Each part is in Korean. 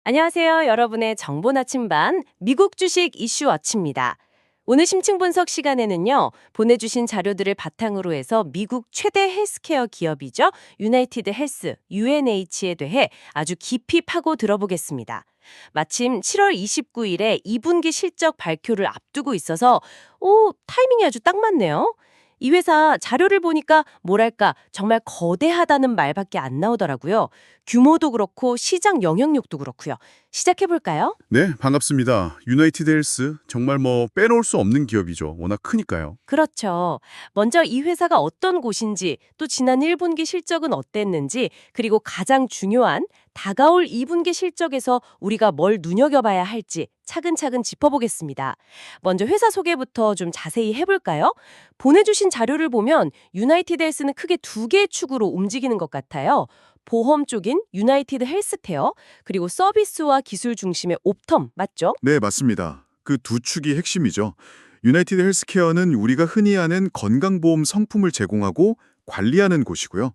안녕하세요. 여러분의 정보 나침반 미국 주식 이슈 워치입니다. 오늘 심층 분석 시간에는요. 보내주신 자료들을 바탕으로 해서 미국 최대 헬스케어 기업이죠. 유나이티드 헬스, UNH에 대해 아주 깊이 파고 들어보겠습니다. 마침 7월 29일에 2분기 실적 발표를 앞두고 있어서 타이밍이 아주 딱 맞네요. 이 회사 자료를 보니까 뭐랄까 정말 거대하다는 말밖에 안 나오더라고요. 규모도 그렇고 시장 영향력도 그렇고요. 시작해 볼까요? 네, 반갑습니다. 유나이티드 헬스 정말 빼놓을 수 없는 기업이죠. 워낙 크니까요. 그렇죠. 먼저 이 회사가 어떤 곳인지, 또 지난 1분기 실적은 어땠는지, 그리고 가장 중요한 다가올 2분기 실적에서 우리가 뭘 눈여겨봐야 할지 차근차근 짚어보겠습니다. 먼저 회사 소개부터 좀 자세히 해볼까요? 보내주신 자료를 보면 유나이티드 헬스는 크게 두 개의 축으로 움직이는 것 같아요. 보험 쪽인 유나이티드 헬스케어, 그리고 서비스와 기술 중심의 옵텀, 맞죠? 네, 맞습니다. 그 두 축이 핵심이죠. 유나이티드 헬스케어는 우리가 흔히 아는 건강보험 상품을 제공하고 관리하는 곳이고요.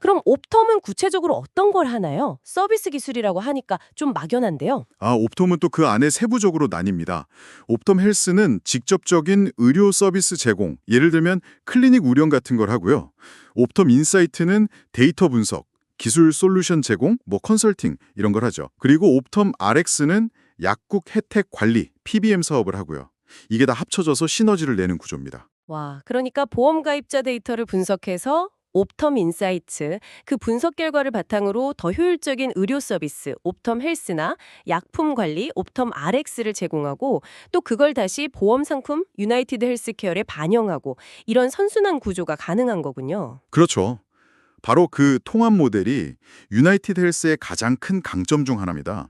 그럼 옵텀은 구체적으로 어떤 걸 하나요? 서비스 기술이라고 하니까 좀 막연한데요. 옵톰은 또 그 안에 세부적으로 나뉩니다. 옵톰 헬스는 직접적인 의료 서비스 제공, 예를 들면 클리닉 운영 같은 걸 하고요. 옵톰 인사이트는 데이터 분석, 기술 솔루션 제공, 컨설팅 이런 걸 하죠. 그리고 옵톰 RX는 약국 혜택 관리, PBM 사업을 하고요. 이게 다 합쳐져서 시너지를 내는 구조입니다. 와, 그러니까 보험 가입자 데이터를 분석해서 옵텀 인사이트, 그 분석 결과를 바탕으로 더 효율적인 의료 서비스, 옵텀 헬스나 약품 관리, 옵텀 RX를 제공하고 또 그걸 다시 보험 상품 유나이티드 헬스케어에 반영하고 이런 선순환 구조가 가능한 거군요. 그렇죠. 바로 그 통합 모델이 유나이티드 헬스의 가장 큰 강점 중 하나입니다.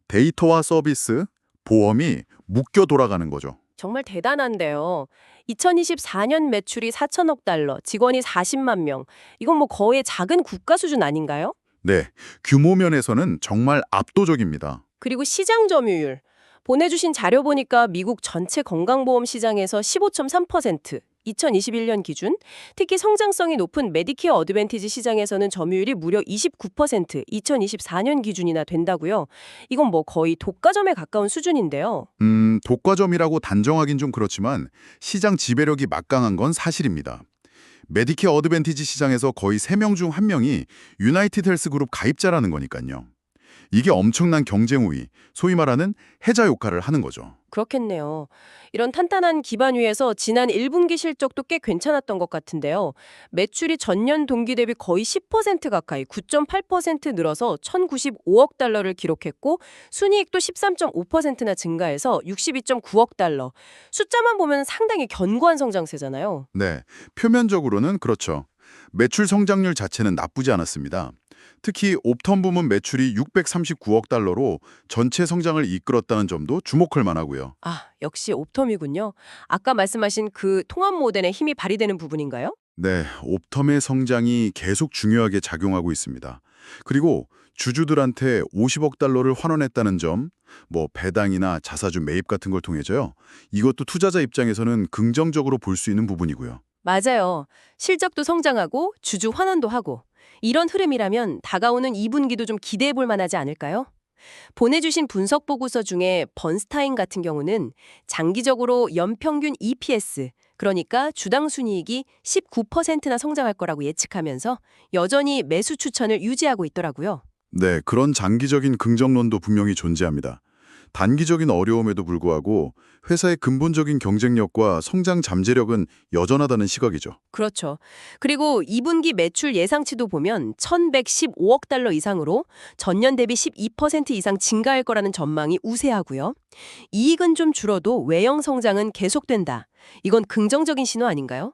데이터와 서비스, 보험이 묶여 돌아가는 거죠. 정말 대단한데요. 2024년 매출이 4천억 달러, 직원이 40만 명. 이건 뭐 거의 작은 국가 수준 아닌가요? 네, 규모 면에서는 정말 압도적입니다. 그리고 시장 점유율. 보내주신 자료 보니까 미국 전체 건강보험 시장에서 15.3%, 2021년 기준, 특히 성장성이 높은 메디케어 어드밴티지 시장에서는 점유율이 무려 29%, 2024년 기준이나 된다고요. 이건 뭐 거의 독과점에 가까운 수준인데요. 독과점이라고 단정하긴 좀 그렇지만 시장 지배력이 막강한 건 사실입니다. 메디케어 어드밴티지 시장에서 거의 3명 중 1명이 유나이티드 헬스 그룹 가입자라는 거니까요. 이게 엄청난 경쟁 우위, 소위 말하는 해자 효과를 하는 거죠. 그렇겠네요. 이런 탄탄한 기반 위에서 지난 1분기 실적도 꽤 괜찮았던 것 같은데요. 매출이 전년 동기 대비 거의 10% 가까이 9.8% 늘어서 1,095억 달러를 기록했고 순이익도 13.5%나 증가해서 62.9억 달러. 숫자만 보면 상당히 견고한 성장세잖아요. 네, 표면적으로는 그렇죠. 매출 성장률 자체는 나쁘지 않았습니다. 특히 옵텀 부문 매출이 639억 달러로 전체 성장을 이끌었다는 점도 주목할 만하고요. 아, 역시 옵텀이군요. 아까 말씀하신 그 통합 모델의 힘이 발휘되는 부분인가요? 네, 옵텀의 성장이 계속 중요하게 작용하고 있습니다. 그리고 주주들한테 50억 달러를 환원했다는 점, 배당이나 자사주 매입 같은 걸 통해서요. 이것도 투자자 입장에서는 긍정적으로 볼 수 있는 부분이고요. 맞아요. 실적도 성장하고 주주 환원도 하고 이런 흐름이라면 다가오는 2분기도 좀 기대해 볼 만하지 않을까요? 보내주신 분석 보고서 중에 번스타인 같은 경우는 장기적으로 연평균 EPS, 그러니까 주당 순이익이 19%나 성장할 거라고 예측하면서 여전히 매수 추천을 유지하고 있더라고요. 네, 그런 장기적인 긍정론도 분명히 존재합니다. 단기적인 어려움에도 불구하고 회사의 근본적인 경쟁력과 성장 잠재력은 여전하다는 시각이죠. 그렇죠. 그리고 2분기 매출 예상치도 보면 1,115억 달러 이상으로 전년 대비 12% 이상 증가할 거라는 전망이 우세하고요. 이익은 좀 줄어도 외형 성장은 계속된다. 이건 긍정적인 신호 아닌가요?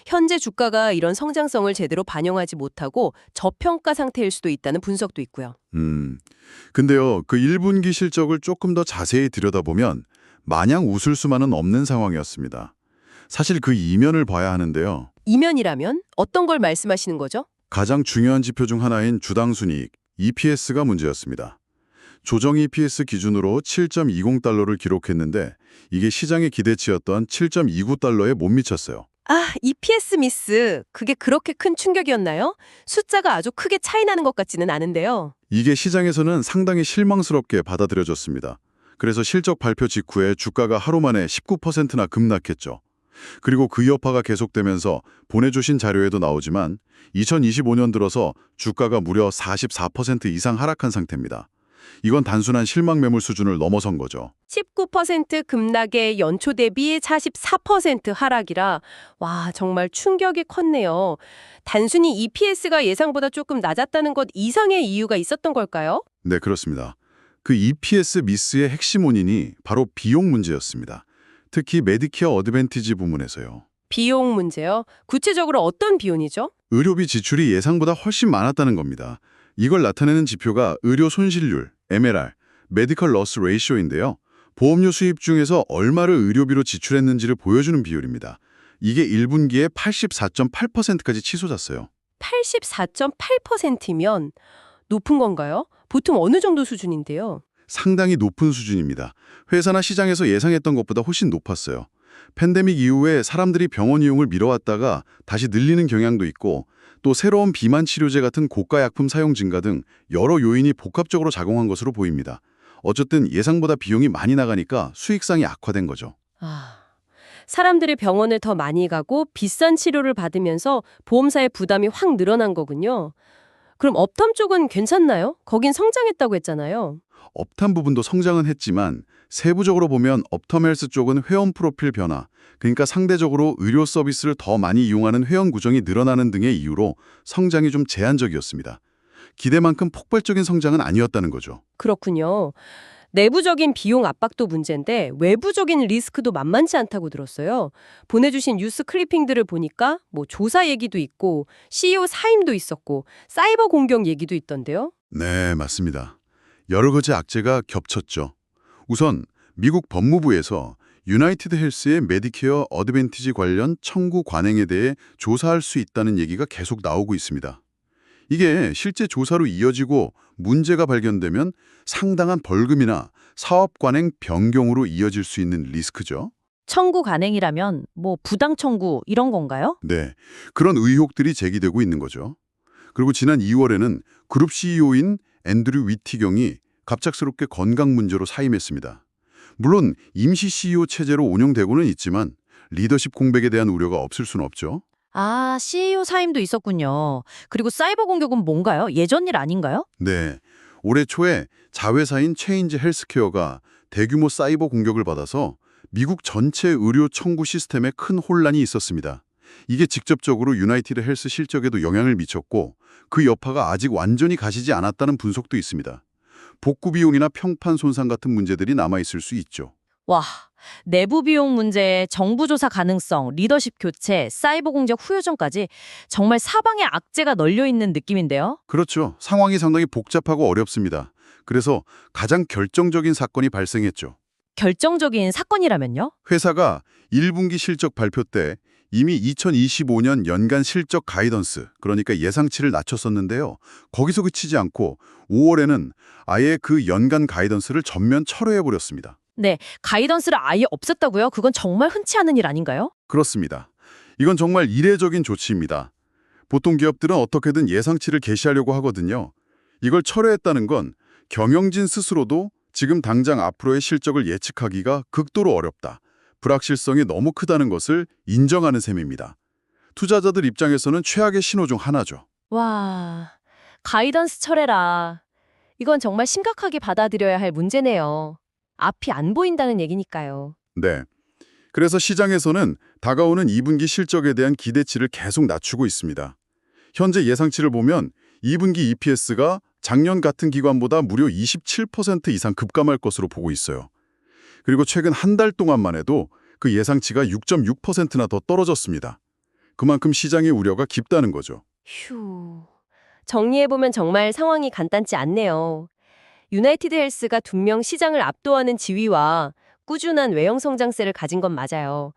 현재 주가가 이런 성장성을 제대로 반영하지 못하고 저평가 상태일 수도 있다는 분석도 있고요. 근데요, 그 1분기 실적을 조금 더 자세히 들여다보면 마냥 웃을 수만은 없는 상황이었습니다. 사실 그 이면을 봐야 하는데요. 이면이라면 어떤 걸 말씀하시는 거죠? 가장 중요한 지표 중 하나인 주당 순이익, EPS가 문제였습니다. 조정 EPS 기준으로 7.20달러를 기록했는데 이게 시장의 기대치였던 7.29달러에 못 미쳤어요. 아, EPS 미스. 그게 그렇게 큰 충격이었나요? 숫자가 아주 크게 차이 나는 것 같지는 않은데요. 이게 시장에서는 상당히 실망스럽게 받아들여졌습니다. 그래서 실적 발표 직후에 주가가 하루 만에 19%나 급락했죠. 그리고 그 여파가 계속되면서 보내주신 자료에도 나오지만 2025년 들어서 주가가 무려 44% 이상 하락한 상태입니다. 이건 단순한 실망 매물 수준을 넘어선 거죠. 19% 급락에 연초 대비 44% 하락이라 와, 정말 충격이 컸네요. 단순히 EPS가 예상보다 조금 낮았다는 것 이상의 이유가 있었던 걸까요? 네, 그렇습니다. 그 EPS 미스의 핵심 원인이 바로 비용 문제였습니다. 특히 메디케어 어드밴티지 부문에서요. 비용 문제요? 구체적으로 어떤 비용이죠? 의료비 지출이 예상보다 훨씬 많았다는 겁니다. 이걸 나타내는 지표가 의료 손실률, MLR, 메디컬 러스 레이쇼인데요. 보험료 수입 중에서 얼마를 의료비로 지출했는지를 보여주는 비율입니다. 이게 1분기에 84.8%까지 치솟았어요. 84.8%면 높은 건가요? 보통 어느 정도 수준인데요? 상당히 높은 수준입니다. 회사나 시장에서 예상했던 것보다 훨씬 높았어요. 팬데믹 이후에 사람들이 병원 이용을 미뤄왔다가 다시 늘리는 경향도 있고 또 새로운 비만 치료제 같은 고가 약품 사용 증가 등 여러 요인이 복합적으로 작용한 것으로 보입니다. 어쨌든 예상보다 비용이 많이 나가니까 수익상이 악화된 거죠. 아, 사람들이 병원을 더 많이 가고 비싼 치료를 받으면서 보험사의 부담이 확 늘어난 거군요. 그럼 업텀 쪽은 괜찮나요? 거긴 성장했다고 했잖아요. 업탄 부분도 성장은 했지만 세부적으로 보면 업텀 헬스 쪽은 회원 프로필 변화, 그러니까 상대적으로 의료 서비스를 더 많이 이용하는 회원 구정이 늘어나는 등의 이유로 성장이 좀 제한적이었습니다. 기대만큼 폭발적인 성장은 아니었다는 거죠. 그렇군요. 내부적인 비용 압박도 문제인데 외부적인 리스크도 만만치 않다고 들었어요. 보내주신 뉴스 클리핑들을 보니까 뭐 조사 얘기도 있고 CEO 사임도 있었고 사이버 공격 얘기도 있던데요. 네, 맞습니다. 여러 가지 악재가 겹쳤죠. 우선 미국 법무부에서 유나이티드 헬스의 메디케어 어드밴티지 관련 청구 관행에 대해 조사할 수 있다는 얘기가 계속 나오고 있습니다. 이게 실제 조사로 이어지고 문제가 발견되면 상당한 벌금이나 사업 관행 변경으로 이어질 수 있는 리스크죠. 청구 간행이라면 뭐 부당 청구 이런 건가요? 네, 그런 의혹들이 제기되고 있는 거죠. 그리고 지난 2월에는 그룹 CEO인 앤드류 위티경이 갑작스럽게 건강 문제로 사임했습니다. 물론 임시 CEO 체제로 운영되고는 있지만 리더십 공백에 대한 우려가 없을 수는 없죠. 아, CEO 사임도 있었군요. 그리고 사이버 공격은 뭔가요? 예전 일 아닌가요? 네, 올해 초에 자회사인 체인지 헬스케어가 대규모 사이버 공격을 받아서 미국 전체 의료 청구 시스템에 큰 혼란이 있었습니다. 이게 직접적으로 유나이티드 헬스 실적에도 영향을 미쳤고 그 여파가 아직 완전히 가시지 않았다는 분석도 있습니다. 복구 비용이나 평판 손상 같은 문제들이 남아있을 수 있죠. 와, 내부 비용 문제, 정부 조사 가능성, 리더십 교체, 사이버 공격 후유증까지 정말 사방에 악재가 널려 있는 느낌인데요. 그렇죠. 상황이 상당히 복잡하고 어렵습니다. 그래서 가장 결정적인 사건이 발생했죠. 결정적인 사건이라면요? 회사가 1분기 실적 발표 때 이미 2025년 연간 실적 가이던스, 그러니까 예상치를 낮췄었는데요. 거기서 그치지 않고 5월에는 아예 그 연간 가이던스를 전면 철회해버렸습니다. 네, 가이던스를 아예 없앴다고요? 그건 정말 흔치 않은 일 아닌가요? 그렇습니다. 이건 정말 이례적인 조치입니다. 보통 기업들은 어떻게든 예상치를 게시하려고 하거든요. 이걸 철회했다는 건 경영진 스스로도 지금 당장 앞으로의 실적을 예측하기가 극도로 어렵다. 불확실성이 너무 크다는 것을 인정하는 셈입니다. 투자자들 입장에서는 최악의 신호 중 하나죠. 와, 가이던스 철회라. 이건 정말 심각하게 받아들여야 할 문제네요. 앞이 안 보인다는 얘기니까요. 네. 그래서 시장에서는 다가오는 2분기 실적에 대한 기대치를 계속 낮추고 있습니다. 현재 예상치를 보면 2분기 EPS가 작년 같은 기간보다 무려 27% 이상 급감할 것으로 보고 있어요. 그리고 최근 한 달 동안만 해도 그 예상치가 6.6%나 더 떨어졌습니다. 그만큼 시장의 우려가 깊다는 거죠. 휴. 정리해보면 정말 상황이 간단치 않네요. 유나이티드 헬스가 분명 시장을 압도하는 지위와 꾸준한 외형 성장세를 가진 건 맞아요.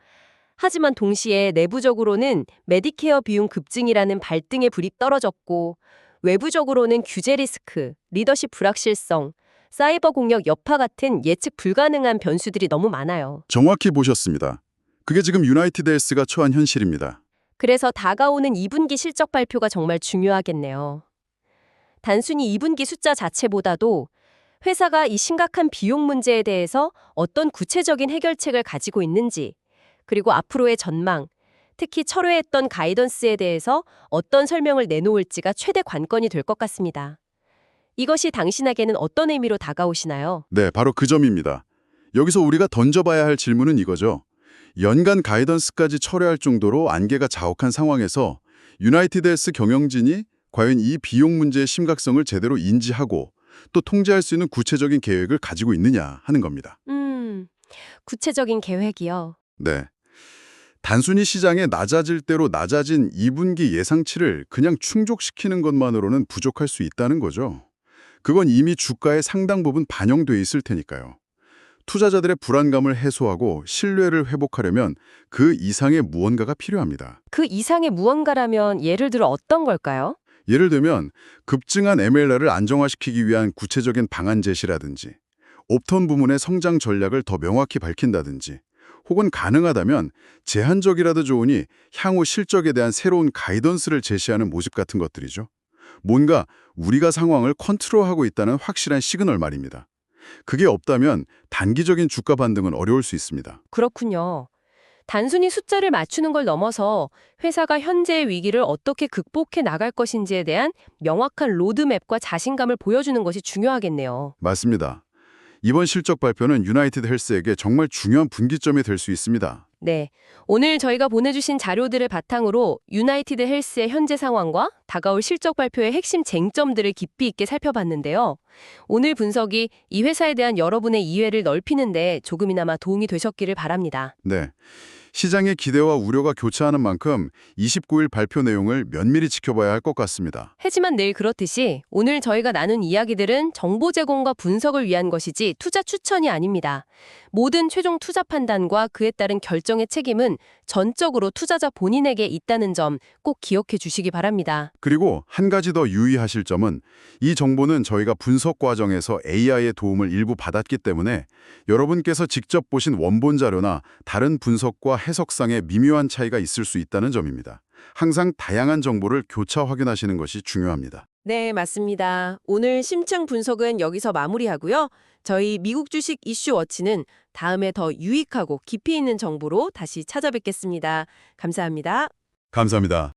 하지만 동시에 내부적으로는 메디케어 비용 급증이라는 발등의 불이 떨어졌고 외부적으로는 규제 리스크, 리더십 불확실성, 사이버 공격 여파 같은 예측 불가능한 변수들이 너무 많아요. 정확히 보셨습니다. 그게 지금 유나이티드 헬스가 처한 현실입니다. 그래서 다가오는 2분기 실적 발표가 정말 중요하겠네요. 단순히 2분기 숫자 자체보다도 회사가 이 심각한 비용 문제에 대해서 어떤 구체적인 해결책을 가지고 있는지, 그리고 앞으로의 전망, 특히 철회했던 가이던스에 대해서 어떤 설명을 내놓을지가 최대 관건이 될 것 같습니다. 이것이 당신에게는 어떤 의미로 다가오시나요? 네, 바로 그 점입니다. 여기서 우리가 던져봐야 할 질문은 이거죠. 연간 가이던스까지 철회할 정도로 안개가 자욱한 상황에서 유나이티드 헬스 경영진이 과연 이 비용 문제의 심각성을 제대로 인지하고 또 통제할 수 있는 구체적인 계획을 가지고 있느냐 하는 겁니다. 구체적인 계획이요. 네. 단순히 시장에 낮아질 대로 낮아진 2분기 예상치를 그냥 충족시키는 것만으로는 부족할 수 있다는 거죠. 그건 이미 주가의 상당 부분 반영돼 있을 테니까요. 투자자들의 불안감을 해소하고 신뢰를 회복하려면 그 이상의 무언가가 필요합니다. 그 이상의 무언가라면 예를 들어 어떤 걸까요? 예를 들면 급증한 MLR을 안정화시키기 위한 구체적인 방안 제시라든지 옵턴 부문의 성장 전략을 더 명확히 밝힌다든지 혹은 가능하다면 제한적이라도 좋으니 향후 실적에 대한 새로운 가이던스를 제시하는 모습 같은 것들이죠. 뭔가 우리가 상황을 컨트롤하고 있다는 확실한 시그널 말입니다. 그게 없다면 단기적인 주가 반등은 어려울 수 있습니다. 그렇군요. 단순히 숫자를 맞추는 걸 넘어서 회사가 현재의 위기를 어떻게 극복해 나갈 것인지에 대한 명확한 로드맵과 자신감을 보여주는 것이 중요하겠네요. 맞습니다. 이번 실적 발표는 유나이티드 헬스에게 정말 중요한 분기점이 될 수 있습니다. 네, 오늘 저희가 보내주신 자료들을 바탕으로 유나이티드 헬스의 현재 상황과 다가올 실적 발표의 핵심 쟁점들을 깊이 있게 살펴봤는데요. 오늘 분석이 이 회사에 대한 여러분의 이해를 넓히는데 조금이나마 도움이 되셨기를 바랍니다. 네. 시장의 기대와 우려가 교차하는 만큼 29일 발표 내용을 면밀히 지켜봐야 할 것 같습니다. 하지만 늘 그렇듯이 오늘 저희가 나눈 이야기들은 정보 제공과 분석을 위한 것이지 투자 추천이 아닙니다. 모든 최종 투자 판단과 그에 따른 결정의 책임은 전적으로 투자자 본인에게 있다는 점 꼭 기억해 주시기 바랍니다. 그리고 한 가지 더 유의하실 점은 이 정보는 저희가 분석 과정에서 AI의 도움을 일부 받았기 때문에 여러분께서 직접 보신 원본 자료나 다른 분석과 해석상의 미묘한 차이가 있을 수 있다는 점입니다. 항상 다양한 정보를 교차 확인하시는 것이 중요합니다. 네, 맞습니다. 오늘 심층 분석은 여기서 마무리하고요. 저희 미국 주식 이슈 워치는 다음에 더 유익하고 깊이 있는 정보로 다시 찾아뵙겠습니다. 감사합니다. 감사합니다.